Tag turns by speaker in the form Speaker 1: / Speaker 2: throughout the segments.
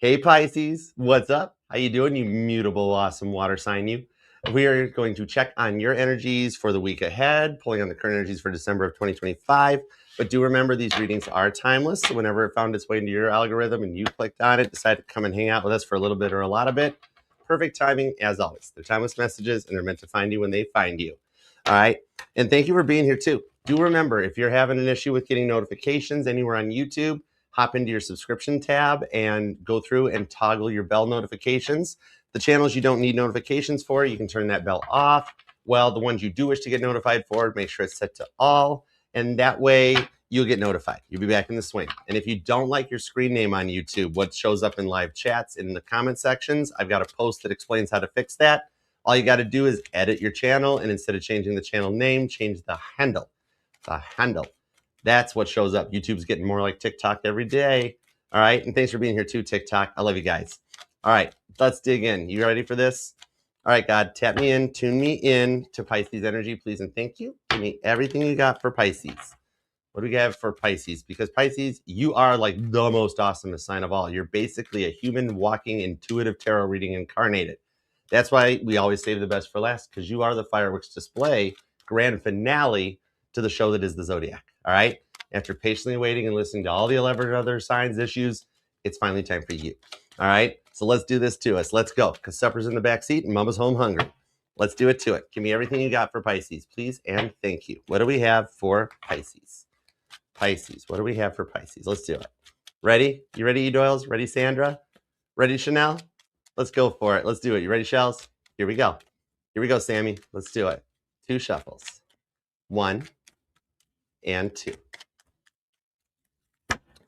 Speaker 1: Hey Pisces, what's up? How you doing, you mutable, awesome water sign you? We are going to check on your energies for the week ahead, pulling on the current energies for December of 2025. But do remember these readings are timeless. So whenever it found its way into your algorithm and you clicked on it, decided to come and hang out with us for a little bit or a lot of it, perfect timing as always. They're timeless messages and they're meant to find you when they find you. All right. And thank you for being here too. Do remember, if you're having an issue with getting notifications anywhere on YouTube, hop into your subscription tab and go through and toggle your bell notifications. The channels you don't need notifications for, you can turn that bell off. Well, the ones you do wish to get notified for, make sure it's set to all. And that way you'll get notified. You'll be back in the swing. And if you don't like your screen name on YouTube, what shows up in live chats in the comment sections, I've got a post that explains how to fix that. All you got to do is edit your channel, and instead of changing the channel name, change the handle. The handle. That's what shows up. YouTube's getting more like TikTok every day. All right. And thanks for being here too, TikTok. I love you guys. All right. Let's dig in. You ready for this? All right, God, tap me in, tune me in to Pisces energy, please, and thank you. Give me everything you got for Pisces. What do we have for Pisces? Because Pisces, you are like the most awesome sign of all. You're basically a human walking intuitive tarot reading incarnated. That's why we always save the best for last, because you are the fireworks display grand finale to the show that is the Zodiac. All right. After patiently waiting and listening to all the 11 other signs issues, it's finally time for you. All right. So let's do this to us. Let's go. Because supper's in the back seat and mama's home hungry. Let's do it to it. Give me everything you got for Pisces, please. And thank you. What do we have for Pisces? Pisces. What do we have for Pisces? Let's do it. Ready? You ready, E. Doyles? Ready, Sandra? Ready, Chanel? Let's go for it. Let's do it. You ready, Shells? Here we go. Here we go, Sammy. Let's do it. 2 shuffles. 1 and 2.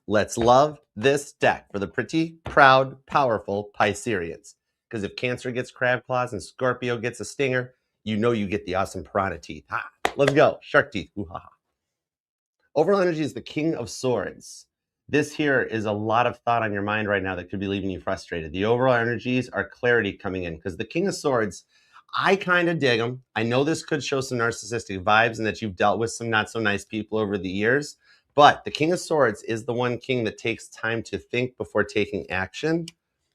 Speaker 1: Let's love this deck for the pretty, proud, powerful Pisceans. Because if Cancer gets crab claws and Scorpio gets a stinger, you know you get the awesome piranha teeth. Ha! Let's go. Shark teeth. Ooh-ha-ha. Overall energy is the King of Swords. This here is a lot of thought on your mind right now that could be leaving you frustrated. The overall energies are clarity coming in because the King of Swords, I kind of dig them. I know this could show some narcissistic vibes and that you've dealt with some not so nice people over the years, but the King of Swords is the one king that takes time to think before taking action.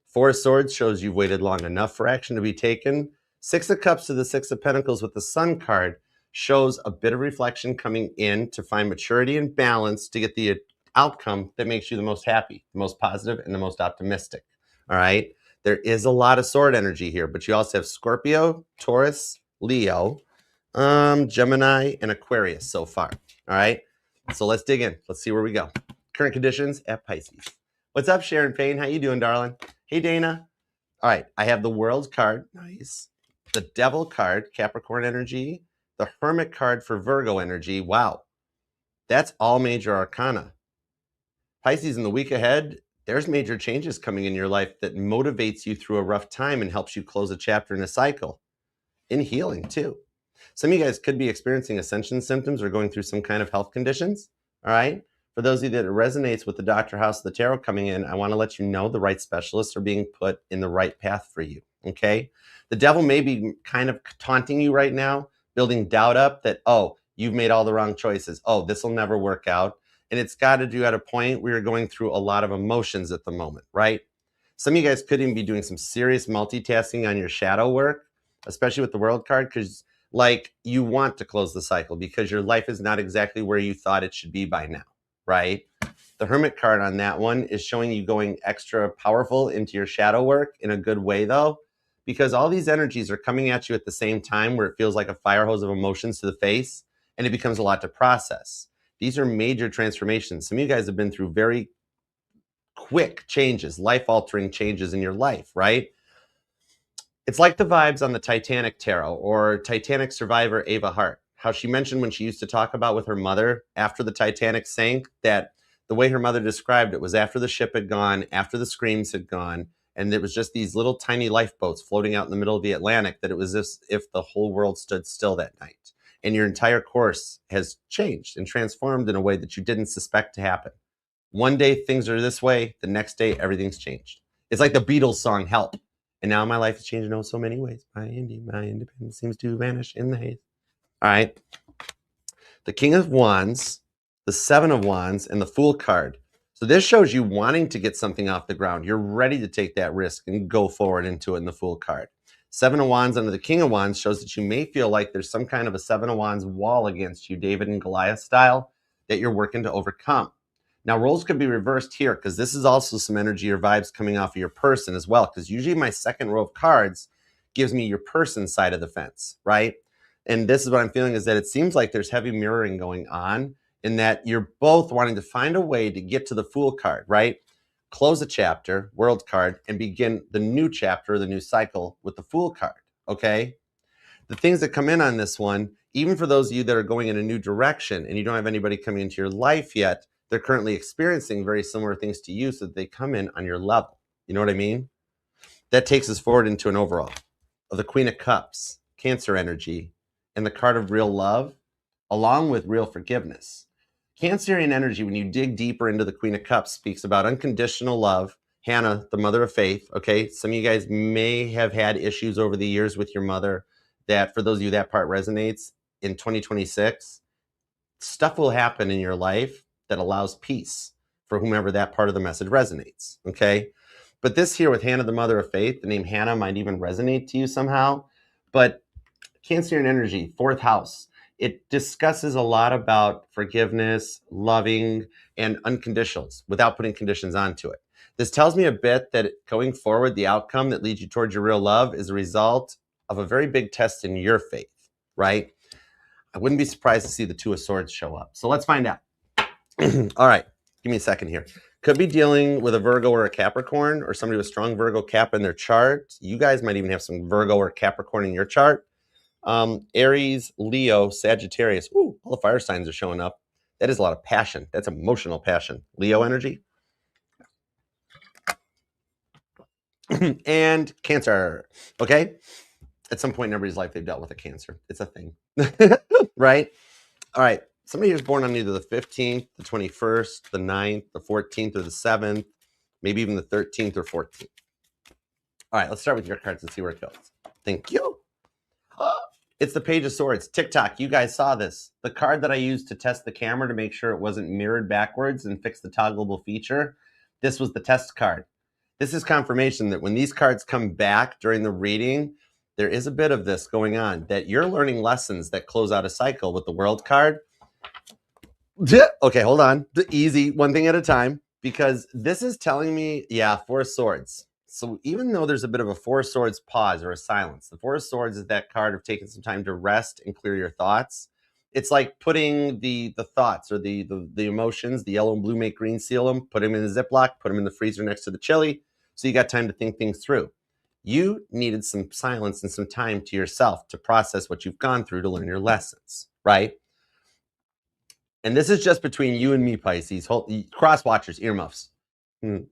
Speaker 1: 4 of Swords shows you've waited long enough for action to be taken. 6 of Cups to the 6 of Pentacles with the Sun card shows a bit of reflection coming in to find maturity and balance to get the outcome that makes you the most happy, the most positive, and the most optimistic. All right. There is a lot of sword energy here, but you also have Scorpio, Taurus, Leo, Gemini, and Aquarius so far. All right. So let's dig in. Let's see where we go. Current conditions at Pisces. What's up, Sharon Payne? How you doing, darling? Hey, Dana. All right. I have the World card. Nice. The Devil card, Capricorn energy. The Hermit card for Virgo energy. Wow. That's all major arcana. Pisces, in the week ahead, there's major changes coming in your life that motivates you through a rough time and helps you close a chapter in a cycle. In healing, too. Some of you guys could be experiencing ascension symptoms or going through some kind of health conditions. All right. For those of you that it resonates with the Dr. House of the Tarot coming in, I want to let you know the right specialists are being put in the right path for you. Okay. The devil may be kind of taunting you right now, building doubt up that, oh, you've made all the wrong choices. Oh, this will never work out. And it's got to do at a point where you're going through a lot of emotions at the moment, right? Some of you guys could even be doing some serious multitasking on your shadow work, especially with the World card, because like you want to close the cycle because your life is not exactly where you thought it should be by now, right? The Hermit card on that one is showing you going extra powerful into your shadow work in a good way, though, because all these energies are coming at you at the same time where it feels like a fire hose of emotions to the face, and it becomes a lot to process. These are major transformations. Some of you guys have been through very quick changes, life-altering changes in your life, right? It's like the vibes on the Titanic tarot or Titanic survivor Ava Hart, how she mentioned when she used to talk about with her mother after the Titanic sank, that the way her mother described it was after the ship had gone, after the screams had gone, and it was just these little tiny lifeboats floating out in the middle of the Atlantic, that it was as if the whole world stood still that night. And your entire course has changed and transformed in a way that you didn't suspect to happen. One day things are this way, the next day everything's changed. It's like the Beatles song Help. And now my life is changing in so many ways. My independence seems to vanish in the haze. All right. The King of Wands, the 7 of Wands, and the Fool card So this shows you wanting to get something off the ground. You're ready to take that risk and go forward into it in the Fool card. Seven of Wands under the King of Wands shows that you may feel like there's some kind of a Seven of Wands wall against you, David and Goliath style, that you're working to overcome. Now, roles could be reversed here because this is also some energy or vibes coming off of your person as well, because usually my second row of cards gives me your person side of the fence, right? And this is what I'm feeling, is that it seems like there's heavy mirroring going on, in that you're both wanting to find a way to get to the Fool card, right? Close a chapter, World card, and begin the new chapter, the new cycle with the Fool card, okay? The things that come in on this one, even for those of you that are going in a new direction and you don't have anybody coming into your life yet, they're currently experiencing very similar things to you, so that they come in on your level. You know what I mean? That takes us forward into an overall of the Queen of Cups, Cancer energy, and the card of real love, along with real forgiveness. Cancerian energy, when you dig deeper into the Queen of Cups, speaks about unconditional love. Hannah, the mother of faith, okay? Some of you guys may have had issues over the years with your mother, that for those of you that part resonates. In 2026, stuff will happen in your life that allows peace for whomever that part of the message resonates, okay? But this here with Hannah, the mother of faith, the name Hannah might even resonate to you somehow. But Cancerian energy, fourth house, it discusses a lot about forgiveness, loving, and unconditionals without putting conditions onto it. This tells me a bit that going forward, the outcome that leads you towards your real love is a result of a very big test in your faith, right? I wouldn't be surprised to see the Two of Swords show up. So let's find out. All right, give me a second here. Could be dealing with a Virgo or a Capricorn, or somebody with strong Virgo Cap in their chart. You guys might even have some Virgo or Capricorn in your chart. Aries, Leo, Sagittarius. Ooh, all the fire signs are showing up. That is a lot of passion. That's emotional passion. Leo energy. And Cancer. Okay. At some point in everybody's life, they've dealt with a Cancer. It's a thing. Right? All right. Somebody who's born on either the 15th, the 21st, the 9th, the 14th, or the 7th, maybe even the 13th or 14th. All right. Let's start with your cards and see where it goes. Thank you. It's the Page of Swords. TikTok, you guys saw this. The card that I used to test the camera to make sure it wasn't mirrored backwards and fix the toggleable feature, this was the test card. This is confirmation that when these cards come back during the reading, there is a bit of this going on, that you're learning lessons that close out a cycle with the World card. Okay, hold on. Easy, one thing at a time, because this is telling me, yeah, Four of Swords. So even though there's a bit of a Four of Swords pause or a silence, the Four of Swords is that card of taking some time to rest and clear your thoughts. It's like putting the thoughts or the emotions, the yellow and blue make green, seal them, put them in a Ziploc, put them in the freezer next to the chili, so you got time to think things through. You needed some silence and some time to yourself to process what you've gone through, to learn your lessons, right? And this is just between you and me, Pisces. Cross watchers, earmuffs. You're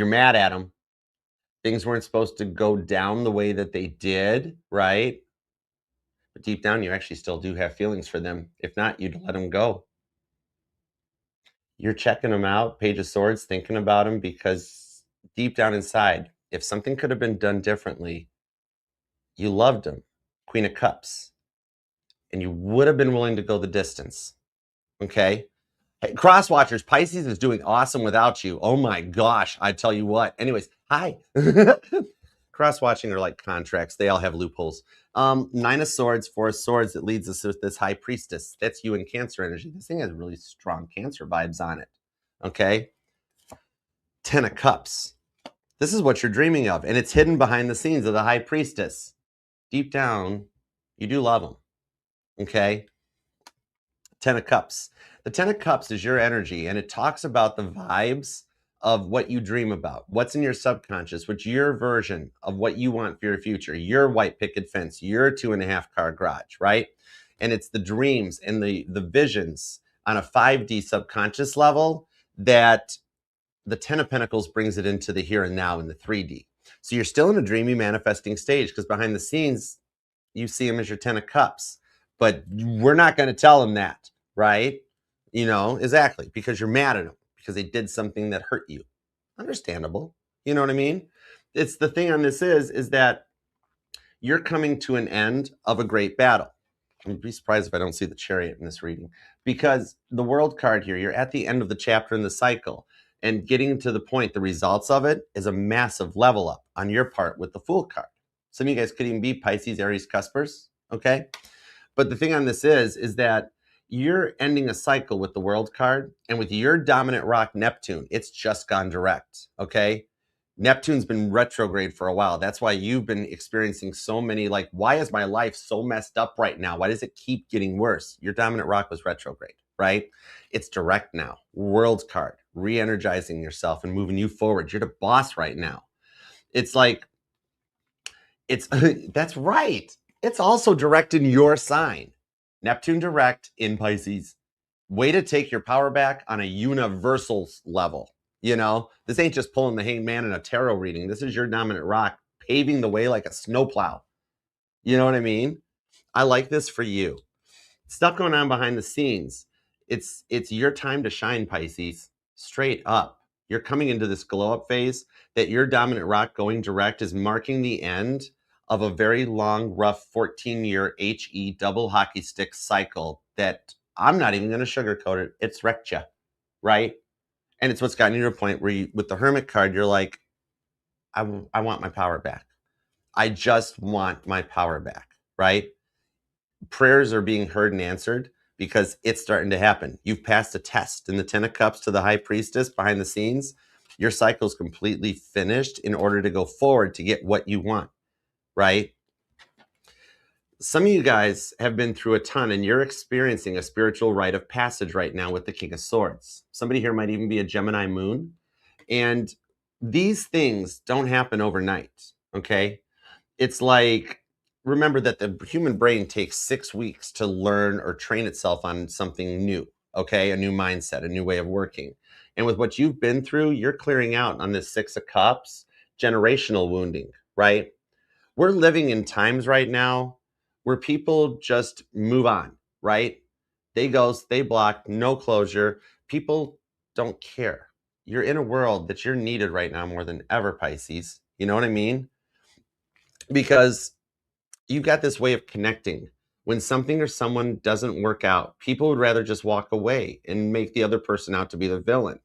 Speaker 1: mad at them. Things weren't supposed to go down the way that they did, right? But deep down, you actually still do have feelings for them. If not, you'd let them go. You're checking them out, Page of Swords, thinking about them, because deep down inside, if something could have been done differently, you loved them. Queen of Cups. And you would have been willing to go the distance. Okay? Hey, cross watchers, Pisces is doing awesome without you. Oh my gosh, I tell you what. Anyways, hi. Cross watching are like contracts. They all have loopholes. Nine of Swords, Four of Swords, that leads us to this High Priestess. That's you in Cancer energy. This thing has really strong Cancer vibes on it. Okay? Ten of Cups. This is what you're dreaming of, and it's hidden behind the scenes of the High Priestess. Deep down, you do love them. Okay? Ten of Cups. The Ten of Cups is your energy, and it talks about the vibes of what you dream about, what's in your subconscious, what's your version of what you want for your future, your white picket fence, your 2.5 car garage, right? And it's the dreams and the visions on a 5D subconscious level that the Ten of Pentacles brings it into the here and now in the 3D. So you're still in a dreamy manifesting stage, because behind the scenes, you see him as your Ten of Cups. But we're not going to tell them that, right? You know, exactly, because you're mad at them, because they did something that hurt you. Understandable. You know what I mean? It's the thing on this is that you're coming to an end of a great battle. I'd be surprised if I don't see the Chariot in this reading, because the World card here, you're at the end of the chapter in the cycle, and getting to the point, the results of it is a massive level up on your part with the Fool card. Some of you guys could even be Pisces, Aries, Cuspers, okay? But the thing on this is that you're ending a cycle with the World card, and with your dominant rock, Neptune, it's just gone direct, okay? Neptune's been retrograde for a while. That's why you've been experiencing so many, like, why is my life so messed up right now? Why does it keep getting worse? Your dominant rock was retrograde, right? It's direct now. World card, re-energizing yourself and moving you forward. You're the boss right now. It's like, that's right. It's also direct in your sign. Neptune direct in Pisces. Way to take your power back on a universal level. You know, this ain't just pulling the hanged man in a tarot reading. This is your dominant rock paving the way like a snowplow. You know what I mean? I like this for you. Stuff going on behind the scenes. It's your time to shine, Pisces. Straight up. You're coming into this glow up phase that your dominant rock going direct is marking the end of a very long, rough 14-year HE double hockey stick cycle that I'm not even going to sugarcoat it. It's wrecked you, right? And it's what's gotten you to a point where you, with the Hermit card, you're like, I want my power back. I just want my power back, right? Prayers are being heard and answered because it's starting to happen. You've passed a test in the 10 of Cups to the High Priestess behind the scenes. Your cycle's completely finished in order to go forward to get what you want, right? Some of you guys have been through a ton and you're experiencing a spiritual rite of passage right now with the King of Swords. Somebody here might even be a Gemini moon. And these things don't happen overnight, okay? It's like, remember that the human brain takes 6 weeks to learn or train itself on something new, okay? A new mindset, a new way of working. And with what you've been through, you're clearing out on this 6 of Cups, generational wounding, right? We're living in times right now where people just move on, right? They ghost, they block, no closure. People don't care. You're in a world that you're needed right now more than ever, Pisces. You know what I mean? Because you got this way of connecting. When something or someone doesn't work out, people would rather just walk away and make the other person out to be the villain.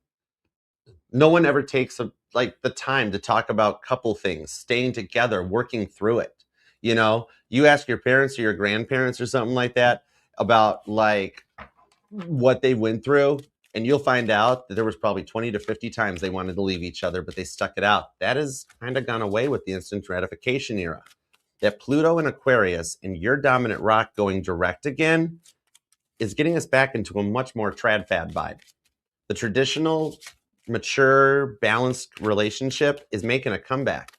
Speaker 1: No one ever takes the time to talk about couple things, staying together, working through it. You know, you ask your parents or your grandparents or something like that about like what they went through, and you'll find out that there was probably 20 to 50 times they wanted to leave each other, but they stuck it out. That has kind of gone away with the instant gratification era. That Pluto in Aquarius and your dominant rock going direct again is getting us back into a much more trad fad vibe. The traditional, mature, balanced relationship is making a comeback,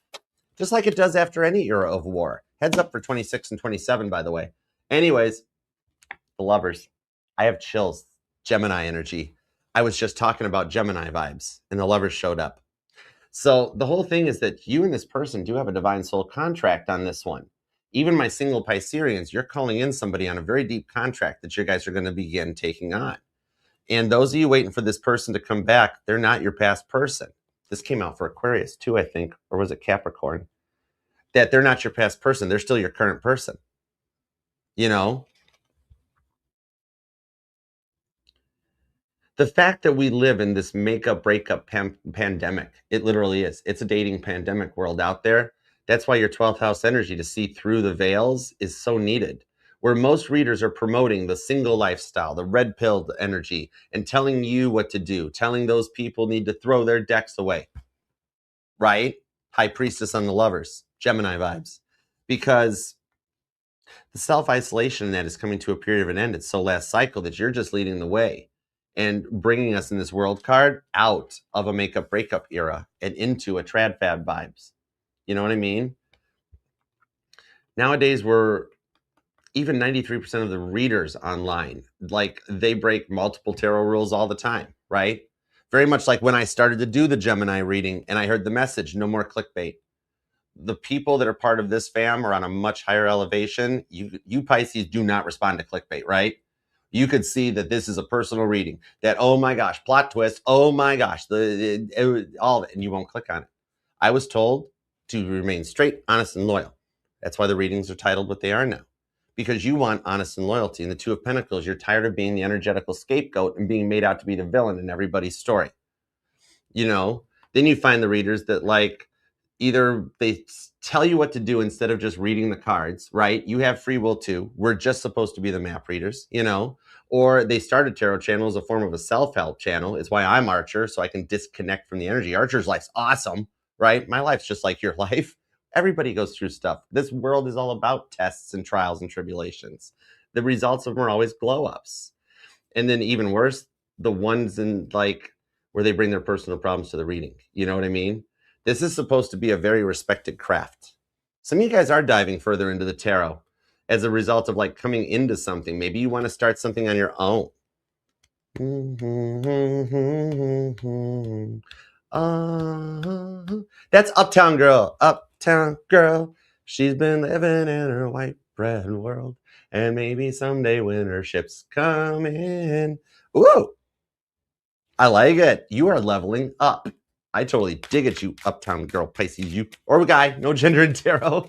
Speaker 1: just like it does after any era of war. Heads up for 26 and 27, by the way. Anyways, the lovers. I have chills. Gemini energy. I was just talking about Gemini vibes, and the lovers showed up. So the whole thing is that you and this person do have a divine soul contract on this one. Even my single Pisceans, you're calling in somebody on a very deep contract that you guys are going to begin taking on. And those of you waiting for this person to come back, they're not your past person. This came out for Aquarius too, I think, or was it Capricorn? That they're not your past person. They're still your current person. You know? The fact that we live in this makeup breakup pandemic, it literally is. It's a dating pandemic world out there. That's why your 12th house energy to see through the veils is so needed. Where most readers are promoting the single lifestyle, the red pill energy, and telling you what to do, telling those people need to throw their decks away, right? High Priestess on the lovers, Gemini vibes. Because the self-isolation that is coming to a period of an end, it's so last cycle that you're just leading the way and bringing us in this world card out of a makeup breakup era and into a trad fad vibes. You know what I mean? Nowadays, we're even 93% of the readers online, like they break multiple tarot rules all the time, right? Very much like when I started to do the Gemini reading and I heard the message, no more clickbait. The people that are part of this fam are on a much higher elevation. You Pisces do not respond to clickbait, right? You could see that this is a personal reading, that, oh my gosh, plot twist, oh my gosh, all of it, and you won't click on it. I was told to remain straight, honest, and loyal. That's why the readings are titled what they are now, because you want honest and loyalty. And the Two of Pentacles, you're tired of being the energetical scapegoat and being made out to be the villain in everybody's story. You know, then you find the readers that like either they tell you what to do instead of just reading the cards, right? You have free will too. We're just supposed to be the map readers, you know, or they start a tarot channel as a form of a self-help channel. It's why I'm Archer, so I can disconnect from the energy. Archer's life's awesome, right? My life's just like your life. Everybody goes through stuff. This world is all about tests and trials and tribulations. The results of them are always glow ups. And then even worse, the ones in like where they bring their personal problems to the reading. You know what I mean? This is supposed to be a very respected craft. Some of you guys are diving further into the tarot as a result of like coming into something. Maybe you want to start something on your own. That's Uptown Girl. Uptown Girl. She's been living in her white bread world. And maybe someday when her ship's coming. Ooh, I like it. You are leveling up. I totally dig it, you Uptown Girl, Pisces, you or guy, no gender in tarot.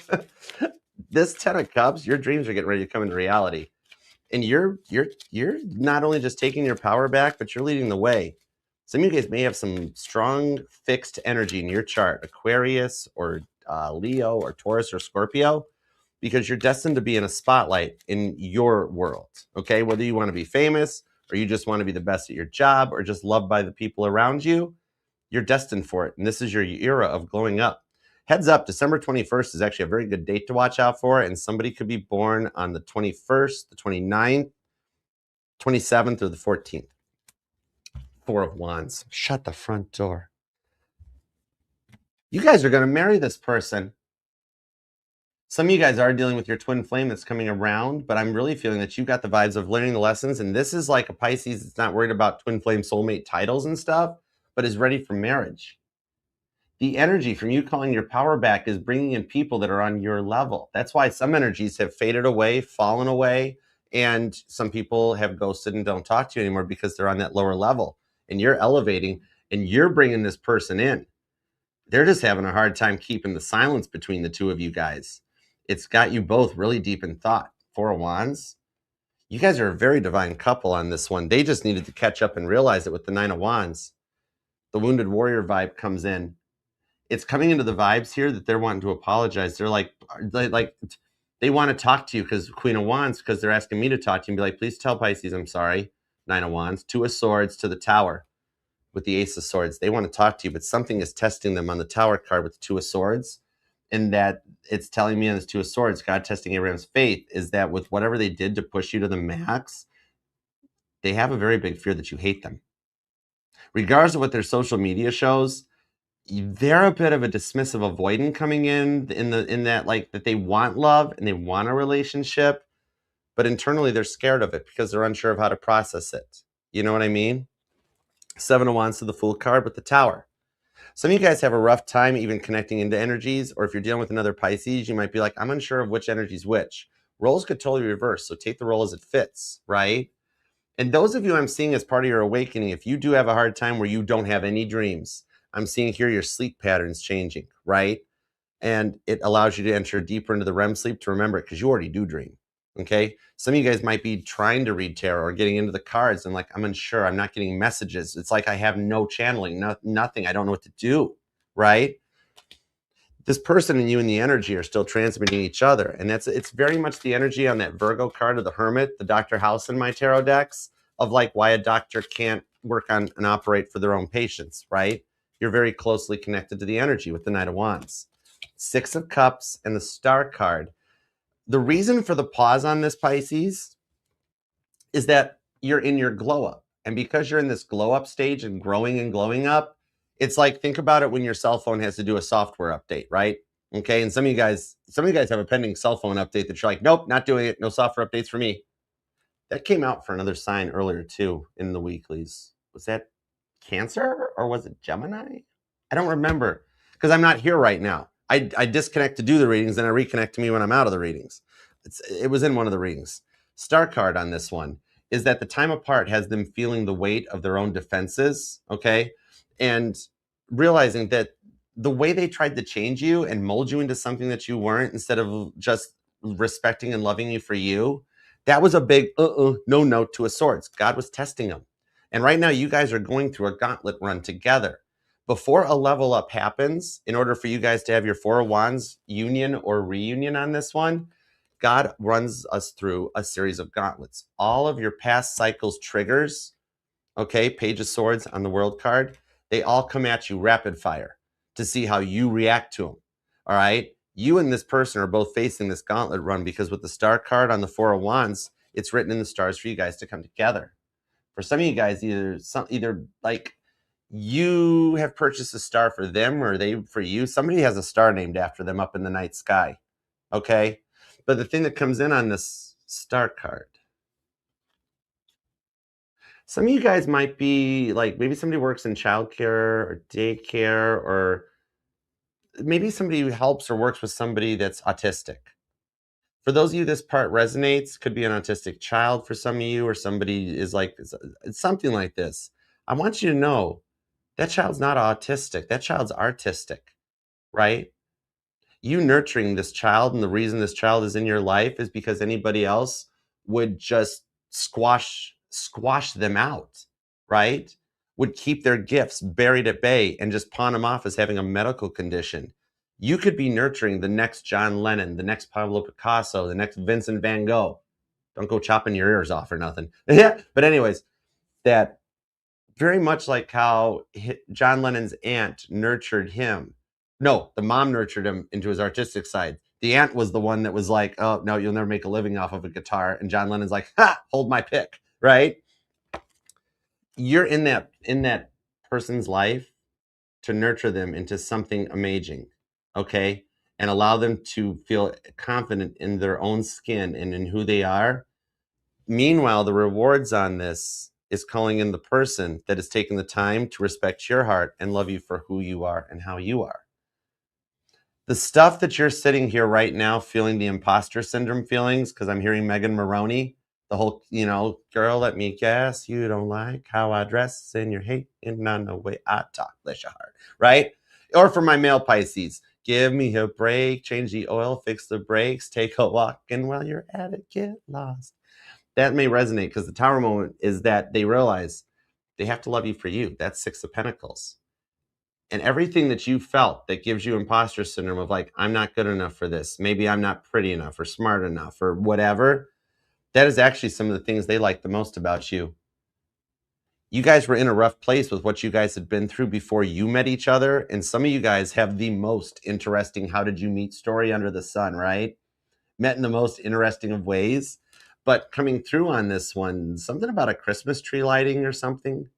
Speaker 1: This 10 of Cups, your dreams are getting ready to come into reality. And you're not only just taking your power back, but you're leading the way. Some of you guys may have some strong fixed energy in your chart, Aquarius or Leo or Taurus or Scorpio, because you're destined to be in a spotlight in your world, okay? Whether you want to be famous or you just want to be the best at your job or just loved by the people around you, you're destined for it. And this is your era of glowing up. Heads up, December 21st is actually a very good date to watch out for, and somebody could be born on the 21st, the 29th, 27th, or the 14th. Four of Wands. Shut the front door. You guys are going to marry this person. Some of you guys are dealing with your twin flame that's coming around, but I'm really feeling that you got the vibes of learning the lessons, and this is like a Pisces that's not worried about twin flame soulmate titles and stuff, but is ready for marriage. The energy from you calling your power back is bringing in people that are on your level. That's why some energies have faded away, fallen away, and some people have ghosted and don't talk to you anymore because they're on that lower level. And you're elevating and you're bringing this person in. They're just having a hard time keeping the silence between the two of you guys. It's got you both really deep in thought. Four of Wands. You guys are a very divine couple on this one. They just needed to catch up and realize it with the Nine of Wands. The wounded warrior vibe comes in. It's coming into the vibes here that they're wanting to apologize. They're like they want to talk to you because Queen of Wands, because they're asking me to talk to you and be like, please tell Pisces I'm sorry. Nine of Wands, Two of Swords to the Tower with the Ace of Swords. They want to talk to you, but something is testing them on the Tower card with the Two of Swords. And that it's telling me on this Two of Swords, God testing Abraham's faith, is that with whatever they did to push you to the max, they have a very big fear that you hate them. Regardless of what their social media shows, they're a bit of a dismissive avoidant coming in that like that they want love and they want a relationship, but internally they're scared of it because they're unsure of how to process it. You know what I mean? Seven of Wands to the Fool card with the Tower. Some of you guys have a rough time even connecting into energies, or if you're dealing with another Pisces, you might be like, I'm unsure of which energy is which. Roles could totally reverse, so take the role as it fits, right? And those of you I'm seeing as part of your awakening, if you do have a hard time where you don't have any dreams, I'm seeing here your sleep patterns changing, right? And it allows you to enter deeper into the REM sleep to remember it because you already do dream, okay? Some of you guys might be trying to read tarot or getting into the cards and like, I'm unsure, I'm not getting messages. It's like I have no channeling, nothing. I don't know what to do, right? This person and you and the energy are still transmitting each other. And it's very much the energy on that Virgo card of the Hermit, the Dr. House in my tarot decks, of like why a doctor can't work on and operate for their own patients, right? You're very closely connected to the energy with the Knight of Wands. Six of Cups and the Star card. The reason for the pause on this, Pisces, is that you're in your glow up. And because you're in this glow up stage and growing and glowing up, it's like, think about it when your cell phone has to do a software update, right? Okay, and some of you guys have a pending cell phone update that you're like, nope, not doing it. No software updates for me. That came out for another sign earlier too in the weeklies. Was that Cancer or was it Gemini? I don't remember because I'm not here right now. I disconnect to do the readings and I reconnect to me when I'm out of the readings. It was in one of the readings. Star card on this one is that the time apart has them feeling the weight of their own defenses, okay? And realizing that the way they tried to change you and mold you into something that you weren't, instead of just respecting and loving you for you, that was a big no note to a swords. God was testing them. And right now, you guys are going through a gauntlet run together. Before a level up happens, in order for you guys to have your Four of Wands union or reunion on this one, God runs us through a series of gauntlets. All of your past cycles triggers, okay, Page of Swords on the World card, they all come at you rapid fire to see how you react to them. All right? You and this person are both facing this gauntlet run because with the Star card on the Four of Wands, it's written in the stars for you guys to come together. For some of you guys, either like you have purchased a star for them or they for you. Somebody has a star named after them up in the night sky. Okay? But the thing that comes in on this Star card, some of you guys might be like, maybe somebody works in childcare or daycare, or maybe somebody who helps or works with somebody that's autistic. For those of you this part resonates, could be an autistic child for some of you, or somebody is like, it's something like this. I want you to know that child's not autistic. That child's artistic, right? You nurturing this child, and the reason this child is in your life is because anybody else would just squash them out, right? Would keep their gifts buried at bay and just pawn them off as having a medical condition. You could be nurturing the next John Lennon, the next Pablo Picasso, the next Vincent van Gogh. Don't go chopping your ears off or nothing. Yeah, but anyways, that very much like how John Lennon's aunt nurtured him. No, the mom nurtured him into his artistic side. The aunt was the one that was like, oh, no, you'll never make a living off of a guitar. And John Lennon's like, ha, hold my pick, right? You're in that person's life to nurture them into something amazing, okay? And allow them to feel confident in their own skin and in who they are. Meanwhile, the rewards on this is calling in the person that is taking the time to respect your heart and love you for who you are and how you are. The stuff that you're sitting here right now feeling the imposter syndrome feelings, because I'm hearing Megan Maroney, the whole, girl, let me guess, you don't like how I dress and you're hating on the way I talk, bless your heart, right? Or for my male Pisces, give me a break, change the oil, fix the brakes, take a walk, and while you're at it, get lost. That may resonate because the Tower moment is that they realize they have to love you for you. That's Six of Pentacles. And everything that you felt that gives you imposter syndrome of like, I'm not good enough for this. Maybe I'm not pretty enough or smart enough or whatever. That is actually some of the things they like the most about you. You guys were in a rough place with what you guys had been through before you met each other. And some of you guys have the most interesting how did you meet story under the sun, right? Met in the most interesting of ways. But coming through on this one, something about a Christmas tree lighting or something.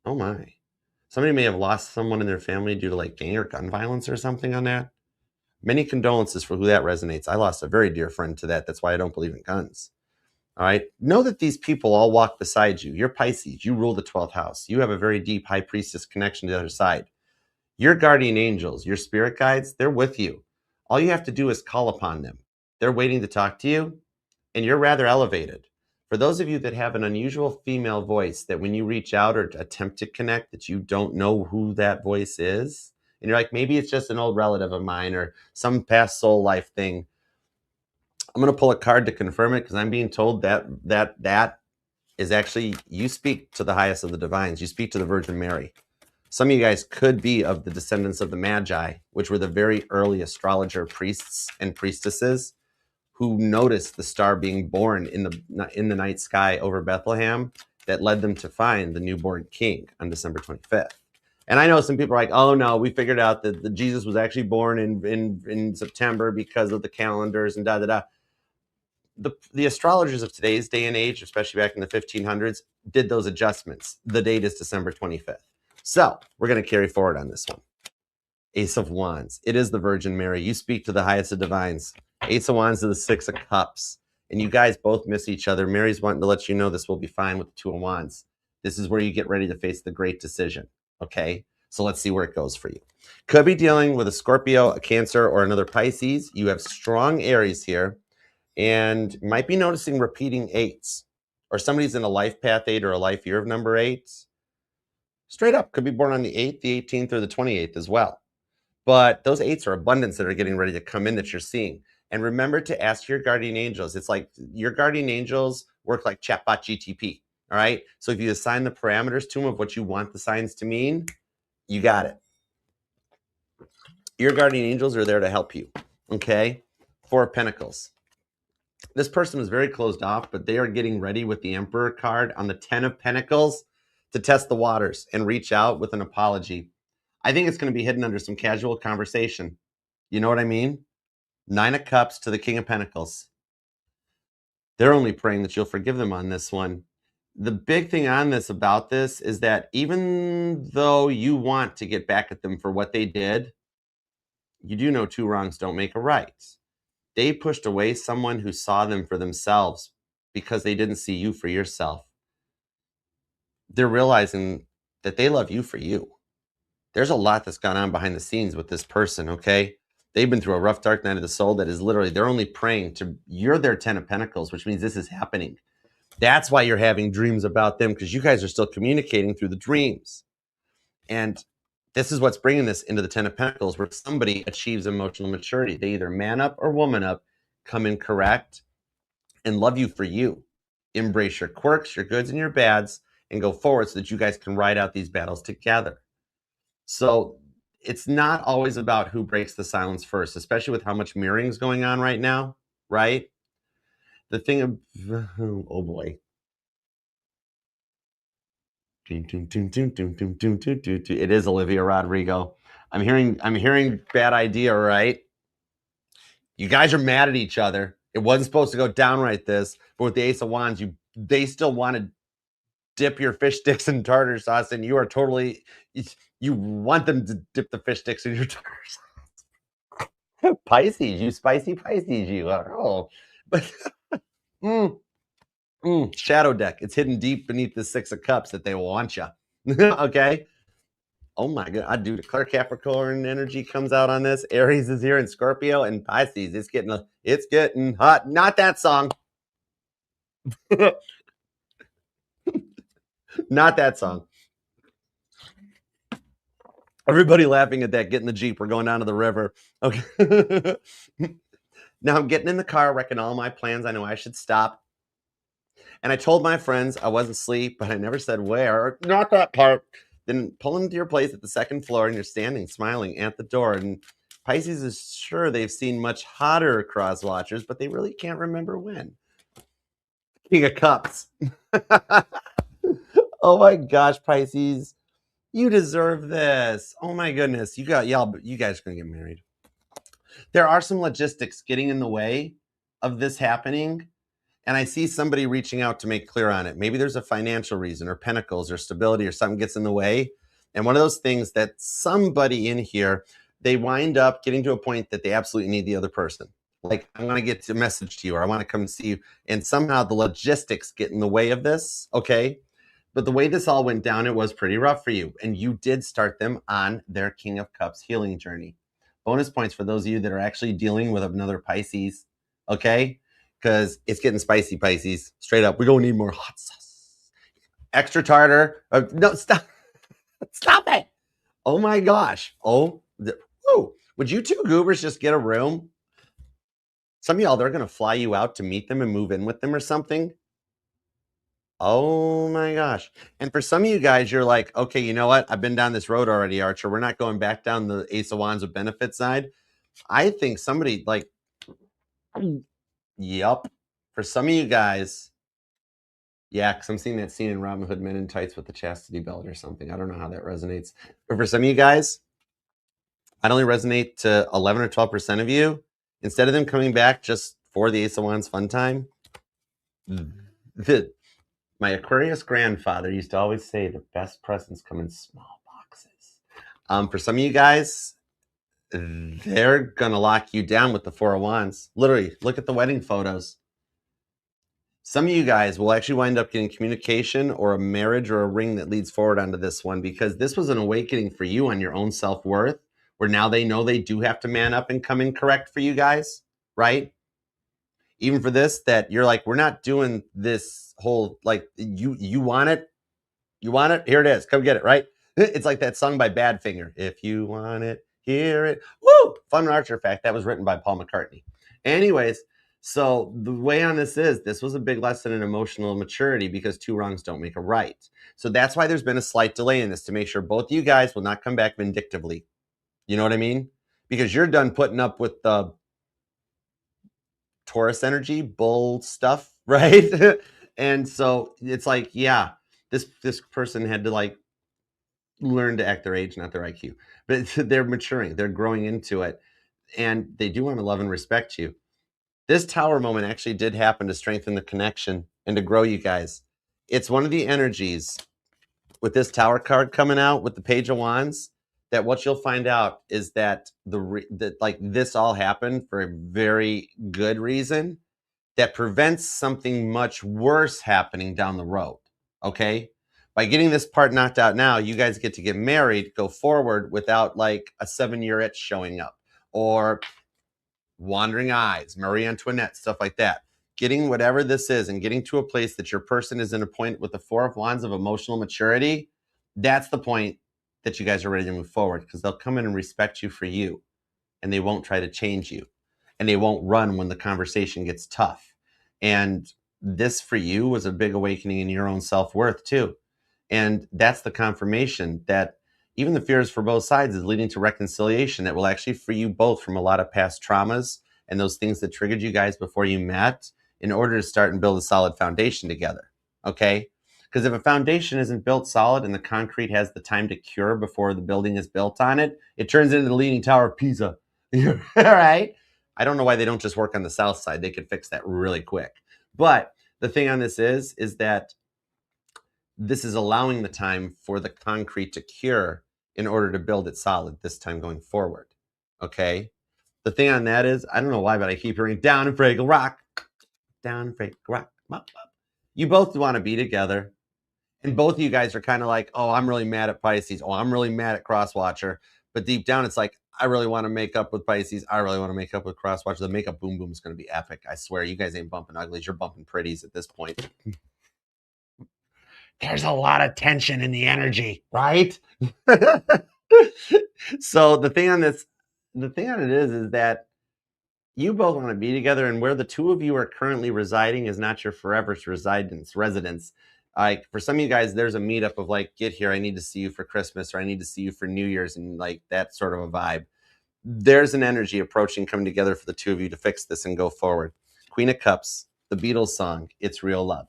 Speaker 1: Oh my. Somebody may have lost someone in their family due to like gang or gun violence or something on that. Many condolences for who that resonates. I lost a very dear friend to that. That's why I don't believe in guns. All right. Know that these people all walk beside you. You're Pisces. You rule the 12th house. You have a very deep high priestess connection to the other side. Your guardian angels, your spirit guides, they're with you. All you have to do is call upon them. They're waiting to talk to you, and you're rather elevated. For those of you that have an unusual female voice that when you reach out or attempt to connect, that you don't know who that voice is, and you're like, maybe it's just an old relative of mine or some past soul life thing. I'm going to pull a card to confirm it because I'm being told that is actually, you speak to the highest of the divines. You speak to the Virgin Mary. Some of you guys could be of the descendants of the Magi, which were the very early astrologer priests and priestesses who noticed the star being born in the night sky over Bethlehem that led them to find the newborn king on December 25th. And I know some people are like, oh no, we figured out that the Jesus was actually born in September because of the calendars and da-da-da. The astrologers of today's day and age, especially back in the 1500s, did those adjustments. The date is December 25th. So we're going to carry forward on this one. Ace of Wands. It is the Virgin Mary. You speak to the highest of divines. Ace of Wands to the Six of Cups. And you guys both miss each other. Mary's wanting to let you know this will be fine with the Two of Wands. This is where you get ready to face the great decision. Okay? So let's see where it goes for you. Could be dealing with a Scorpio, a Cancer, or another Pisces. You have strong Aries here. And might be noticing repeating eights. Or somebody's in a life path 8 or a life year of number 8. Straight up, could be born on the 8th, the 18th, or the 28th as well. But those 8s are abundance that are getting ready to come in that you're seeing. And remember to ask your guardian angels. It's like your guardian angels work like chatbot GTP. All right. So if you assign the parameters to them of what you want the signs to mean, you got it. Your guardian angels are there to help you. Okay. Four of Pentacles. This person was very closed off, but they are getting ready with the Emperor card on the 10 of Pentacles to test the waters and reach out with an apology. I think it's going to be hidden under some casual conversation. You know what I mean? 9 of Cups to the King of Pentacles. They're only praying that you'll forgive them on this one. The big thing on this about this is that even though you want to get back at them for what they did, you do know 2 wrongs don't make a right. They pushed away someone who saw them for themselves because they didn't see you for yourself. They're realizing that they love you for you. There's a lot that's gone on behind the scenes with this person, okay? They've been through a rough, dark night of the soul that is literally, they're only praying to, you're their 10 of Pentacles, which means this is happening. That's why you're having dreams about them, because you guys are still communicating through the dreams. And this is what's bringing this into the 10 of Pentacles, where somebody achieves emotional maturity. They either man up or woman up, come in correct, and love you for you. Embrace your quirks, your goods, and your bads, and go forward so that you guys can ride out these battles together. So it's not always about who breaks the silence first, especially with how much mirroring is going on right now, right? The thing of, oh boy. It is Olivia Rodrigo. I'm hearing bad idea, right? You guys are mad at each other. It wasn't supposed to go down like this, but with the Ace of Wands, they still want to dip your fish sticks in tartar sauce, and you are totally, you want them to dip the fish sticks in your tartar sauce. Pisces, you spicy Pisces, you are. Oh, but shadow deck. It's hidden deep beneath the 6 of Cups that they want you. Okay. Oh my god, I do. The Clear Capricorn energy comes out on this. Aries is here in Scorpio and Pisces. It's getting hot. Not that song. Not that song. Everybody laughing at that. Get in the Jeep. We're going down to the river. Okay. Now I'm getting in the car, wrecking all my plans. I know I should stop. And I told my friends I wasn't asleep, but I never said where. Not that part. Then pull into your place at the 2nd floor, and you're standing, smiling at the door. And Pisces is sure they've seen much hotter cross watchers, but they really can't remember when. King of Cups. Oh my gosh, Pisces. You deserve this. Oh my goodness. You guys are gonna get married. There are some logistics getting in the way of this happening. And I see somebody reaching out to make clear on it. Maybe there's a financial reason or pentacles or stability or something gets in the way. And one of those things that somebody in here, they wind up getting to a point that they absolutely need the other person. Like, I want to get a message to you, or I want to come see you. And somehow the logistics get in the way of this. Okay. But the way this all went down, it was pretty rough for you. And you did start them on their King of Cups healing journey. Bonus points for those of you that are actually dealing with another Pisces. Okay. Because it's getting spicy, Pisces. Straight up. We're going to need more hot sauce. Extra tartar. No, stop. Stop it. Oh, my gosh. Oh, would you 2 goobers just get a room? Some of y'all, they're going to fly you out to meet them and move in with them or something. Oh, my gosh. And for some of you guys, you're like, okay, you know what? I've been down this road already, Archer. We're not going back down the Ace of Wands with benefit side. I think somebody like... Yep. For some of you guys, yeah, because I'm seeing that scene in Robin Hood Men in Tights with the chastity belt or something. I don't know how that resonates. But for some of you guys, I'd only resonate to 11 or 12% of you. Instead of them coming back just for the Ace of Wands fun time, my Aquarius grandfather used to always say the best presents come in small boxes. For some of you guys, they're going to lock you down with the 4 of Wands. Literally, look at the wedding photos. Some of you guys will actually wind up getting communication or a marriage or a ring that leads forward onto this one, because this was an awakening for you on your own self-worth, where now they know they do have to man up and come in correct for you guys, right? Even for this, that you're like, we're not doing this whole, like, you want it? You want it? Here it is. Come get it, right? It's like that song by Badfinger. If you want it, hear it. Woo! Fun Archer fact. That was written by Paul McCartney. Anyways, so the way on this was a big lesson in emotional maturity because two wrongs don't make a right. So that's why there's been a slight delay in this to make sure both of you guys will not come back vindictively. You know what I mean? Because you're done putting up with the Taurus energy, bull stuff, right? And so it's like, yeah, this person had to like learn to act their age, not their IQ. But they're maturing, they're growing into it, and they do want to love and respect you. This tower moment actually did happen to strengthen the connection and to grow you guys. It's one of the energies with this tower card coming out with the page of wands that what you'll find out is that that like this all happened for a very good reason that prevents something much worse happening down the road. Okay, by getting this part knocked out now, you guys get to get married, go forward without like a 7-year itch showing up or wandering eyes, Marie Antoinette, stuff like that. Getting whatever this is and getting to a place that your person is in a point with the Four of Wands of emotional maturity, that's the point that you guys are ready to move forward because they'll come in and respect you for you and they won't try to change you and they won't run when the conversation gets tough. And this for you was a big awakening in your own self-worth too. And that's the confirmation that even the fears for both sides is leading to reconciliation that will actually free you both from a lot of past traumas and those things that triggered you guys before you met in order to start and build a solid foundation together. Okay? Because if a foundation isn't built solid and the concrete has the time to cure before the building is built on it, it turns into the Leaning Tower of Pisa. All right? I don't know why they don't just work on the south side. They could fix that really quick. But the thing on this is that this is allowing the time for the concrete to cure in order to build it solid this time going forward. Okay? The thing on that is, I don't know why, but I keep hearing down in Fraggle Rock. Down in Fraggle Rock. You both want to be together. And both of you guys are kind of like, oh, I'm really mad at Pisces. Oh, I'm really mad at Crosswatcher. But deep down, it's like, I really want to make up with Pisces. I really want to make up with Crosswatcher. The makeup boom boom is going to be epic. I swear, you guys ain't bumping uglies. You're bumping pretties at this point. There's a lot of tension in the energy, right? So the thing on it is that you both want to be together, and where the two of you are currently residing is not your forever residence. Like for some of you guys, there's a meetup of like, get here, I need to see you for Christmas, or I need to see you for New Year's, and like that sort of a vibe. There's an energy approaching, coming together for the two of you to fix this and go forward. Queen of Cups, the Beatles song, It's Real Love.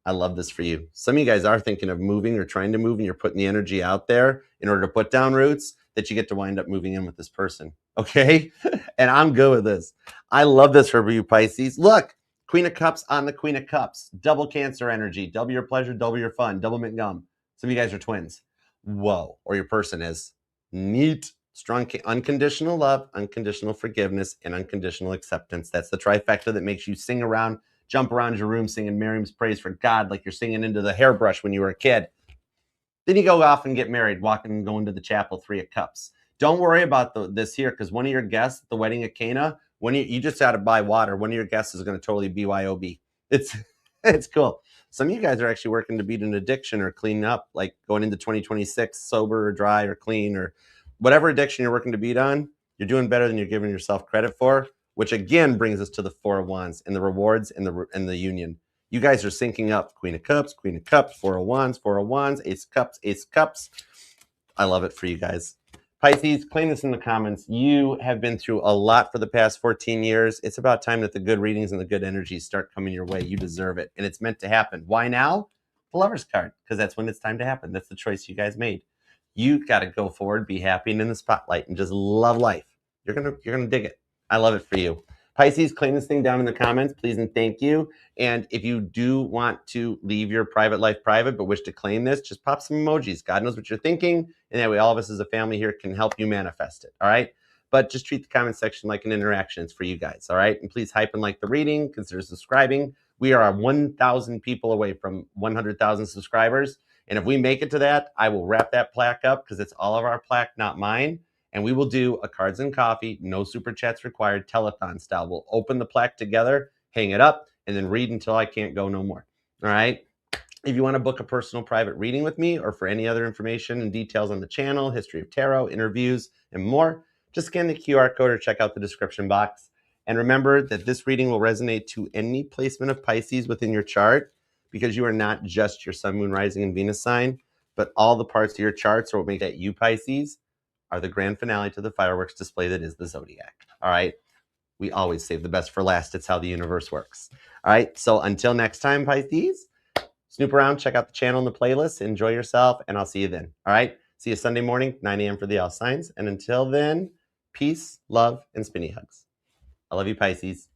Speaker 1: I love this for you. Some of you guys are thinking of moving or trying to move, and you're putting the energy out there in order to put down roots that you get to wind up moving in with this person. Okay? And I'm good with this. I love this for you, Pisces. Look, Queen of Cups on the Queen of Cups. Double Cancer energy. Double your pleasure, double your fun. Double McGum. Some of you guys are twins. Whoa. Or your person is. Neat. Strong, unconditional love, unconditional forgiveness, and unconditional acceptance. That's the trifecta that makes you sing around, jump around your room singing Miriam's praise for God like you're singing into the hairbrush when you were a kid. Then you go off and get married, walking and going to the chapel, 3 of Cups. Don't worry about this here, because one of your guests at the wedding at Cana, when you just had to buy water, one of your guests is going to totally BYOB. It's cool. Some of you guys are actually working to beat an addiction or clean up, like going into 2026, sober or dry or clean or whatever addiction you're working to beat on. You're doing better than you're giving yourself credit for, which again brings us to the Four of Wands and the rewards and the union. You guys are syncing up. Queen of Cups, Four of Wands, Ace of Cups, Ace of Cups. I love it for you guys. Pisces, claim this in the comments. You have been through a lot for the past 14 years. It's about time that the good readings and the good energies start coming your way. You deserve it, and it's meant to happen. Why now? The Lover's card, because that's when it's time to happen. That's the choice you guys made. You got to go forward, be happy and in the spotlight, and just love life. You're gonna dig it. I love it for you. Pisces, claim this thing down in the comments, please and thank you. And if you do want to leave your private life private but wish to claim this, just pop some emojis. God knows what you're thinking, and that way all of us as a family here can help you manifest it, all right? But just treat the comment section like an interaction. It's for you guys, all right? And please hype and like the reading, consider subscribing. We are 1,000 people away from 100,000 subscribers. And if we make it to that, I will wrap that plaque up because it's all of our plaque, not mine. And we will do a cards and coffee, no super chats required, telethon style. We'll open the plaque together, hang it up, and then read until I can't go no more. All right? If you want to book a personal private reading with me or for any other information and details on the channel, history of tarot, interviews, and more, just scan the QR code or check out the description box. And remember that this reading will resonate to any placement of Pisces within your chart, because you are not just your sun, moon, rising, and Venus sign, but all the parts of your charts are what make that you, Pisces, are the grand finale to the fireworks display that is the Zodiac. All right? We always save the best for last. It's how the universe works. All right? So until next time, Pisces, snoop around, check out the channel and the playlist, enjoy yourself, and I'll see you then. All right? See you Sunday morning, 9 a.m. for the L signs. And until then, peace, love, and spinny hugs. I love you, Pisces.